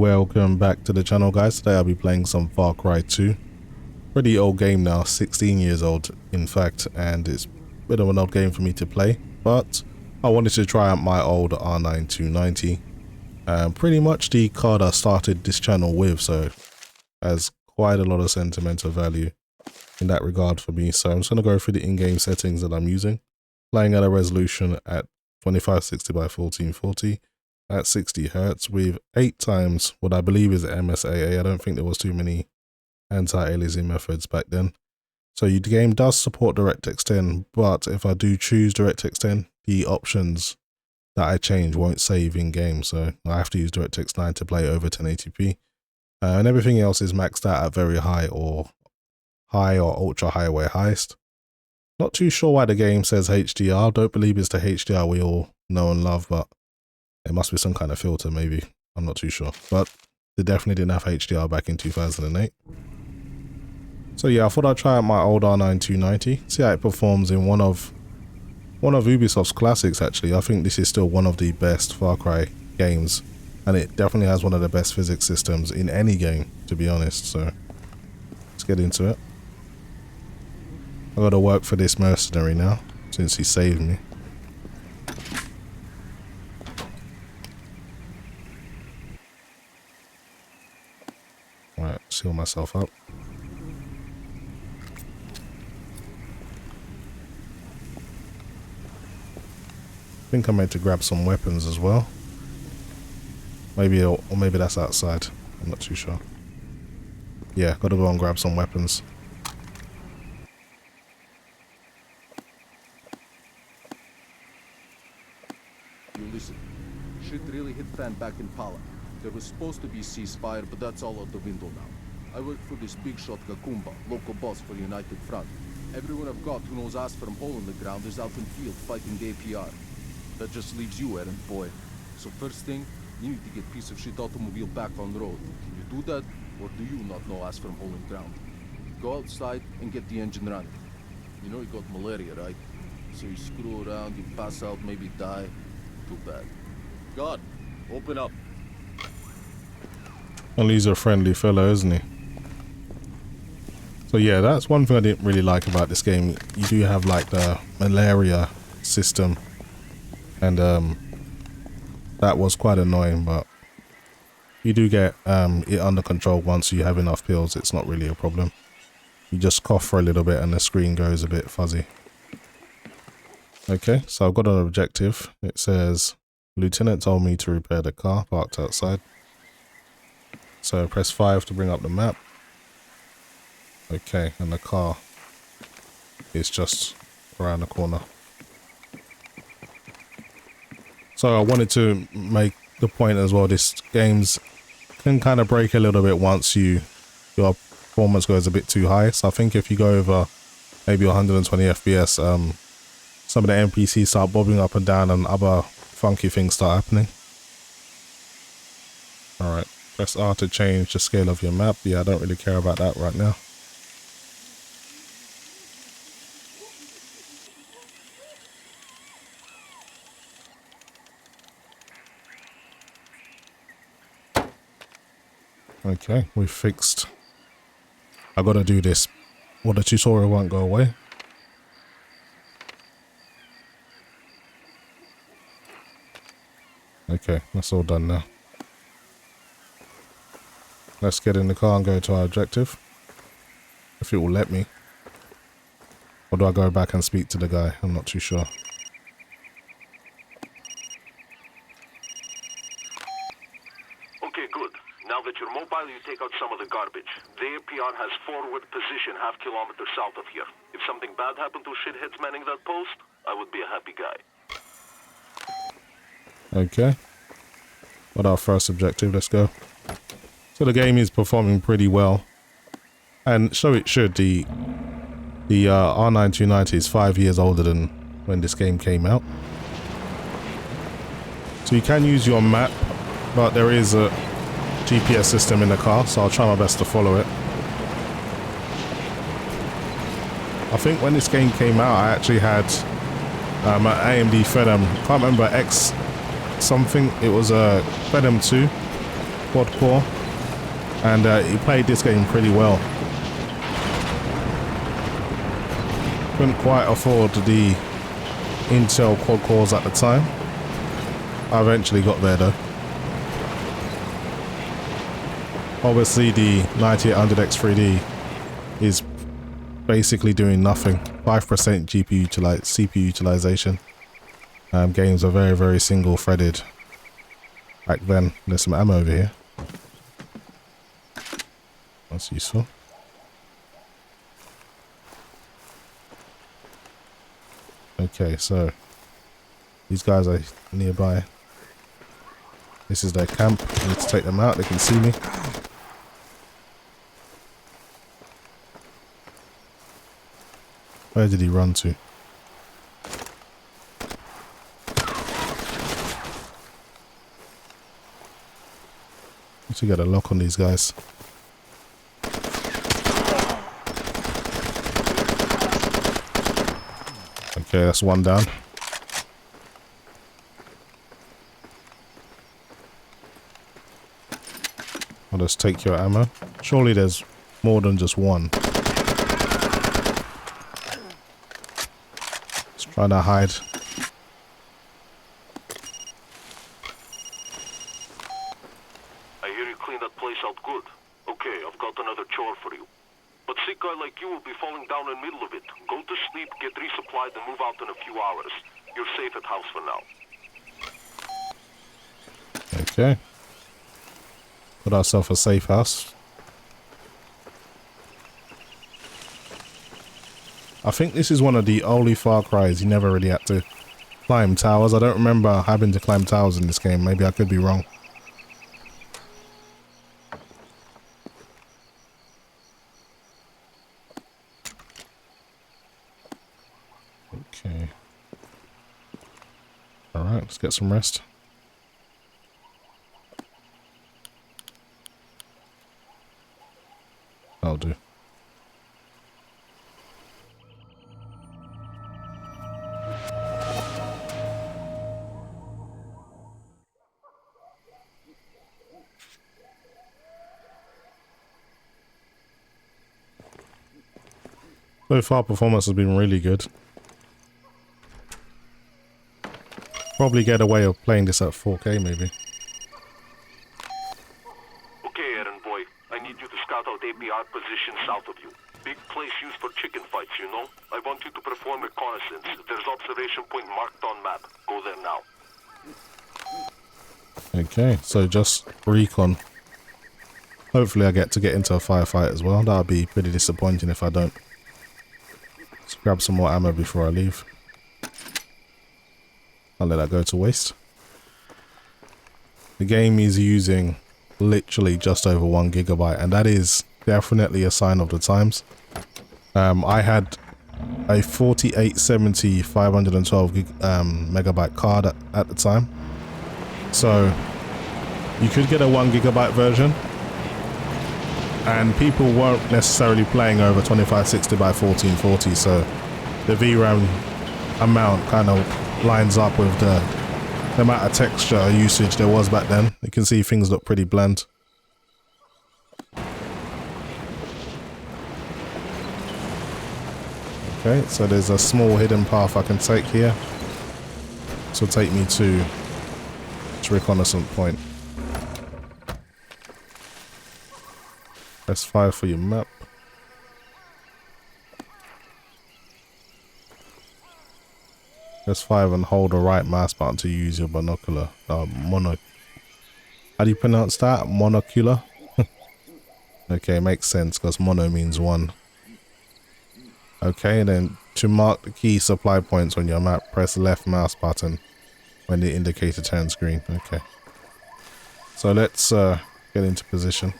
welcome back to the channel, guys. Today I'll be playing some Far Cry 2. Pretty old game now, 16 years old in fact, and it's a bit of an odd game for me to play, but I wanted to try out my old R9 290. Pretty much the card I started this channel with, so has quite a lot of sentimental value in that regard for me. So I'm just going to go through the in-game settings that I'm using, playing at a resolution at 2560 by 1440 at 60 Hz with 8 times what I believe is MSAA. I don't think there was too many anti-aliasing methods back then. So the game does support DirectX 10, but if I do choose DirectX 10, the options that I change won't save in game, so I have to use DirectX 9 to play over 1080p. And everything else is maxed out at very high or ultra high where highest. Not too sure why the game says HDR. Don't believe it's the HDR we all know and love, but it must be some kind of filter maybe. I'm not too sure, but they definitely didn't have HDR back in 2008. So yeah, I thought I'd try out my old R9 290, see how it performs in one of Ubisoft's classics actually. I think this is still one of the best Far Cry games, and it definitely has one of the best physics systems in any game, to be honest. So let's get into it. I gotta work for this mercenary now, since he saved me. Alright, seal myself up. I think I meant to grab some weapons as well. Maybe, or maybe that's outside. I'm not too sure. Yeah, gotta go and grab some weapons. You listen. Shit really hit fan back in Pala. There was supposed to be ceasefire, but that's all out the window now. I work for this big shot Kakumba, local boss for United Front. Everyone I've got who knows ass from hole in the ground is out in field fighting the APR. That just leaves you, errand boy. So first thing, you need to get piece of shit automobile back on road. Can you do that, or do you not know ass from hole in ground? Go outside and get the engine running. You know you got malaria, right? So you screw around, you pass out, maybe die. Too bad. God, open up. Well, he's a friendly fellow, isn't he? So yeah, that's one thing I didn't really like about this game. You do have like the malaria system, and that was quite annoying, but you do get it under control once you have enough pills. It's not really a problem. You just cough for a little bit and the screen goes a bit fuzzy. Okay, so I've got an objective. It says, Lieutenant told me to repair the car parked outside. So press 5 to bring up the map. Okay, and the car is just around the corner. So I wanted to make the point as well, this games can kind of break a little bit once your performance goes a bit too high. So I think if you go over maybe 120 FPS, some of the NPCs start bobbing up and down and other funky things start happening. Alright, press R to change the scale of your map. Yeah, I don't really care about that right now. Okay, we fixed. I gotta do this, or the tutorial won't go away. Okay, that's all done now. Let's get in the car and go to our objective. If it will let me. Or do I go back and speak to the guy? I'm not too sure. Okay, good. Now that you're mobile, you take out some of the garbage. The APR has forward position half kilometer south of here. If something bad happened to shitheads manning that post, I would be a happy guy. Okay. What our first objective? Let's go. So the game is performing pretty well, and so it should. The R9 290 is 5 years older than when this game came out. So you can use your map, but there is a GPS system in the car, so I'll try my best to follow it. I think when this game came out, I actually had an AMD Trident. Can't remember X something. It was a Trident 2. quad core, and he played this game pretty well. Couldn't quite afford the Intel quad cores at the time. I eventually got there though. Obviously the 9800X3D is basically doing nothing. 5% CPU utilization. Games are very, very single threaded back then. There's some ammo over here. That's useful. Okay, so these guys are nearby. This is their camp. I need to take them out. They can see me. Where did he run to? Need to get a lock on these guys. Okay, that's one down. I'll just take your ammo. Surely there's more than just one. Just trying to hide. I hear you clean that place out good. Okay, I've got another chore for you. But sick guy like you will be falling down in the middle of it. Go to sleep, get resupplied, and move out in a few hours. You're safe at house for now. Okay. Put ourselves a safe house. I think this is one of the only Far Cries you never really had to climb towers. I don't remember having to climb towers in this game. Maybe I could be wrong. Okay. Alright, let's get some rest. I'll do. So far, performance has been really good. Probably get a way of playing this at 4K, maybe. Okay, errand boy. I need you to scout out APR position south of you. Big place used for chicken fights, you know? I want you to perform reconnaissance. There's observation point marked on map. Go there now. Okay, so just recon. Hopefully I get into a firefight as well. That would be pretty disappointing if I don't. Let's grab some more ammo before I leave. I'll let that go to waste. The game is using literally just over 1 GB, and that is definitely a sign of the times. I had a 4870 512 megabyte card at the time, so you could get a 1 GB version, and people weren't necessarily playing over 2560 by 1440, so the VRAM amount kind of lines up with the amount of texture usage there was back then. You can see things look pretty bland. Okay, so there's a small hidden path I can take here. This will take me to reconnaissance point. Press 5 for your map. Press 5 and hold the right mouse button to use your binocular. How do you pronounce that? Monocular? Okay, makes sense because mono means one. Okay, and then to mark the key supply points on your map, press left mouse button when the indicator turns green. Okay. So let's get into position.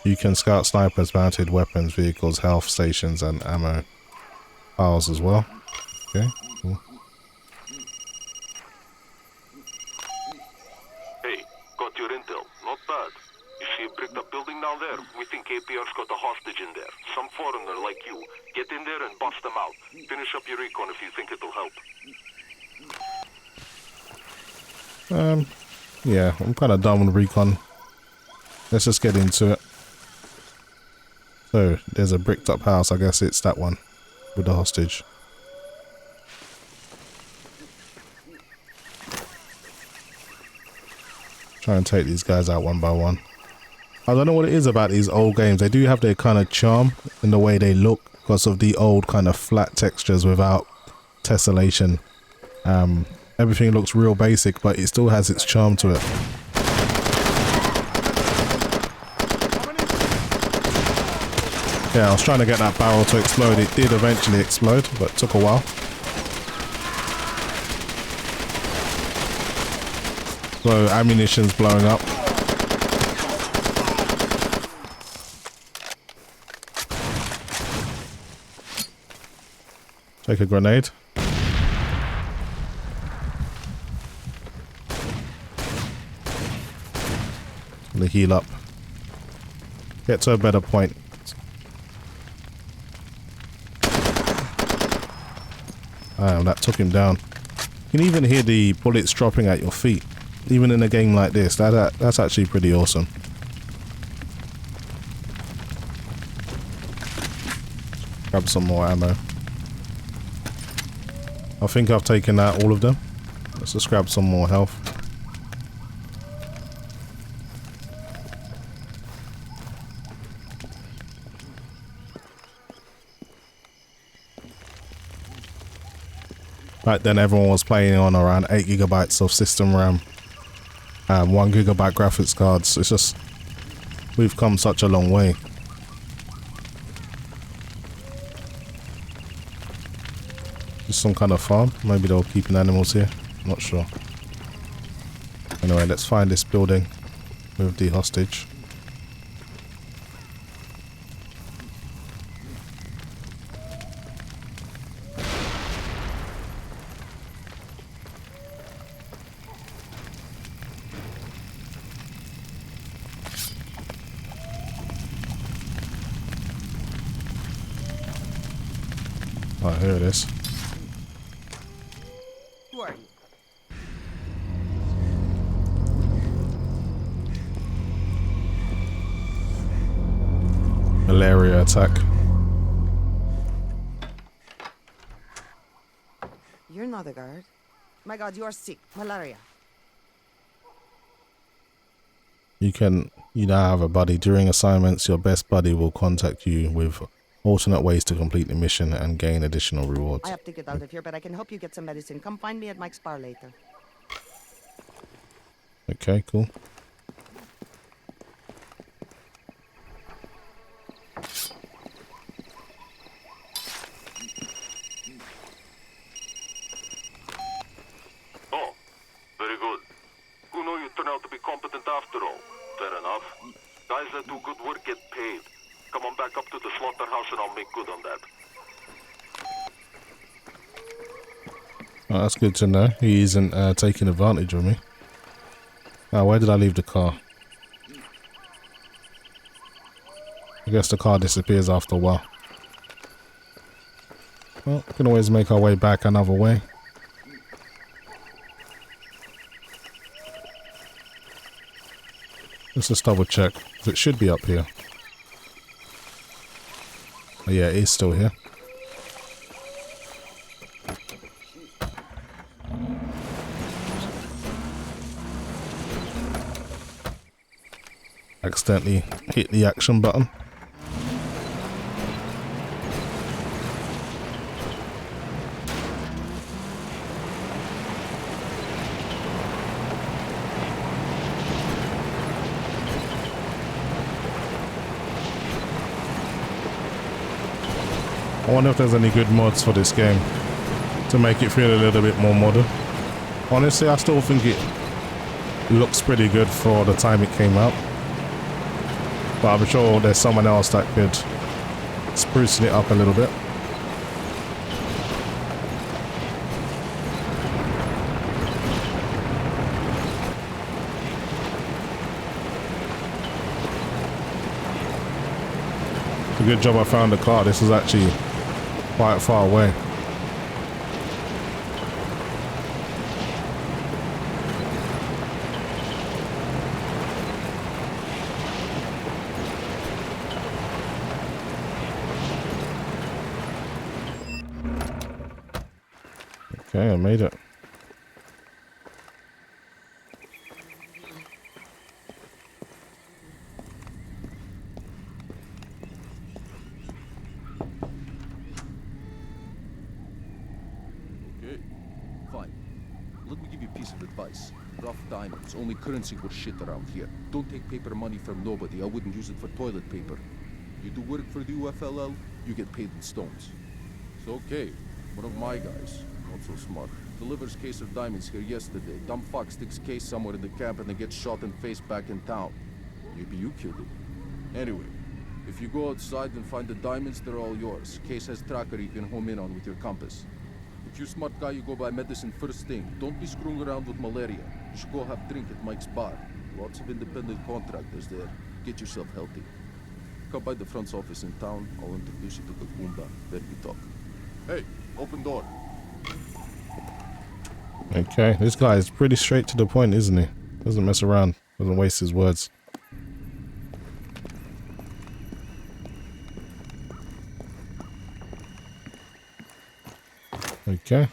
You can scout snipers, mounted weapons, vehicles, health stations, and ammo piles as well. Okay, cool. Hey, got your intel. Not bad. You see a bricked up building now? down there. We think APR's got a hostage in there. Some foreigner like you. Get in there and bust them out. Finish up your recon if you think it'll help. Yeah, I'm kind of done with recon. Let's just get into it. So, there's a bricked up house. I guess it's that one with the hostage. Try and take these guys out one by one. I don't know what it is about these old games. They do have their kind of charm in the way they look because of the old kind of flat textures without tessellation. Everything looks real basic, but it still has its charm to it. Yeah, I was trying to get that barrel to explode. It did eventually explode, but it took a while. So ammunition's blowing up. Take a grenade. Gonna heal up. Get to a better point. Damn, that took him down. You can even hear the bullets dropping at your feet. Even in a game like this, that's actually pretty awesome. Grab some more ammo. I think I've taken out all of them. Let's just grab some more health. Back then everyone was playing on around 8 gigabytes of system RAM. 1 gigabyte graphics cards. It's just, we've come such a long way. Just some kind of farm. Maybe they're keeping animals here. Not sure. Anyway, let's find this building with the hostage. Oh, here it is. Who are you? Malaria attack. You're not a guard. My God, you are sick. Malaria. You now have a buddy. During assignments, your best buddy will contact you with alternate ways to complete the mission and gain additional rewards. I have to get out of here, but I can help you get some medicine. Come find me at Mike's bar later. Okay, cool. Oh, very good. Who knew you turn out to be competent after all? Fair enough. Guys that do good work get paid. Come on back up to the slaughterhouse and I'll make good on that. Oh, that's good to know. He isn't taking advantage of me. Oh, where did I leave the car? I guess the car disappears after a while. Well, we can always make our way back another way. Let's just double check. It should be up here. Oh, yeah, it is still here. Accidentally hit the action button. I wonder if there's any good mods for this game to make it feel a little bit more modern. Honestly, I still think it looks pretty good for the time it came out. But I'm sure there's someone else that could spruce it up a little bit. good job I found the car. This is actually quite far away. Okay, I made it. Okay, fine. Let me give you a piece of advice. Rough diamonds, only currency worth shit around here. Don't take paper money from nobody. I wouldn't use it for toilet paper. You do work for the UFLL, you get paid in stones. It's okay. One of my guys, not so smart, delivers case of diamonds here yesterday. Dumb fuck sticks case somewhere in the camp and then gets shot and face back in town. Maybe you killed him. Anyway, if you go outside and find the diamonds, they're all yours. Case has tracker you can home in on with your compass. If you smart guy, you go buy medicine first thing. Don't be screwing around with malaria. You should go have drink at Mike's bar. Lots of independent contractors there. Get yourself healthy. Come by the front office in town. I'll introduce you to KINGBANK. Then we talk. Hey, open door. Okay, this guy is pretty straight to the point, isn't he? Doesn't mess around. Doesn't waste his words. Okay.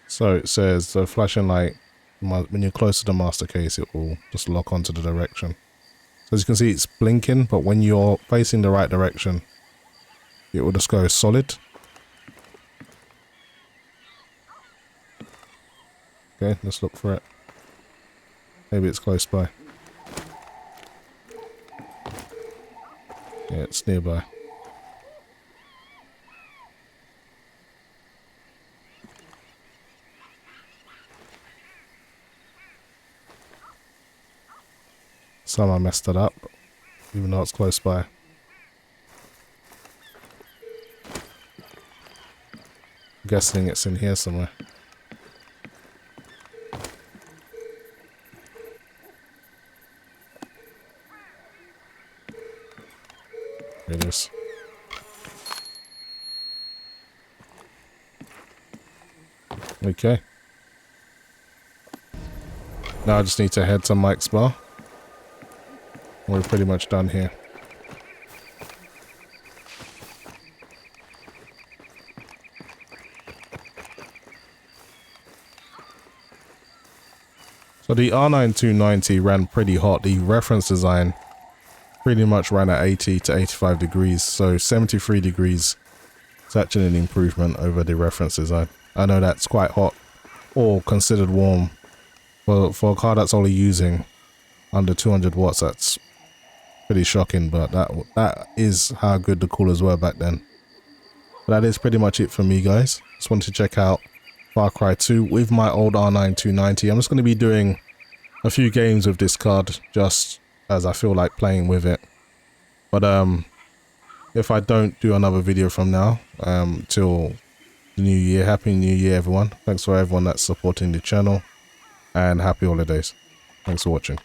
So it says the flashing light, when you're close to the master case, it will just lock onto the direction. So as you can see, it's blinking, but when you're facing the right direction, it will just go solid. Okay, let's look for it. Maybe it's close by. Yeah, it's nearby. Somehow messed it up, even though it's close by. I'm guessing it's in here somewhere. Here it is. Okay. Now I just need to head to Mike's bar. We're pretty much done here. So the R9 290 ran pretty hot. The reference design pretty much ran at 80 to 85 degrees. So 73 degrees is actually an improvement over the reference design. I know that's quite hot or considered warm. For a car that's only using under 200 watts, that's pretty shocking, but that is how good the coolers were back then. But that is pretty much it for me, guys. Just wanted to check out Far Cry 2 with my old R9 290. I'm just going to be doing a few games with this card just as I feel like playing with it. But if I don't do another video from now till the new year, happy new year everyone. Thanks for everyone that's supporting the channel and happy holidays. Thanks for watching.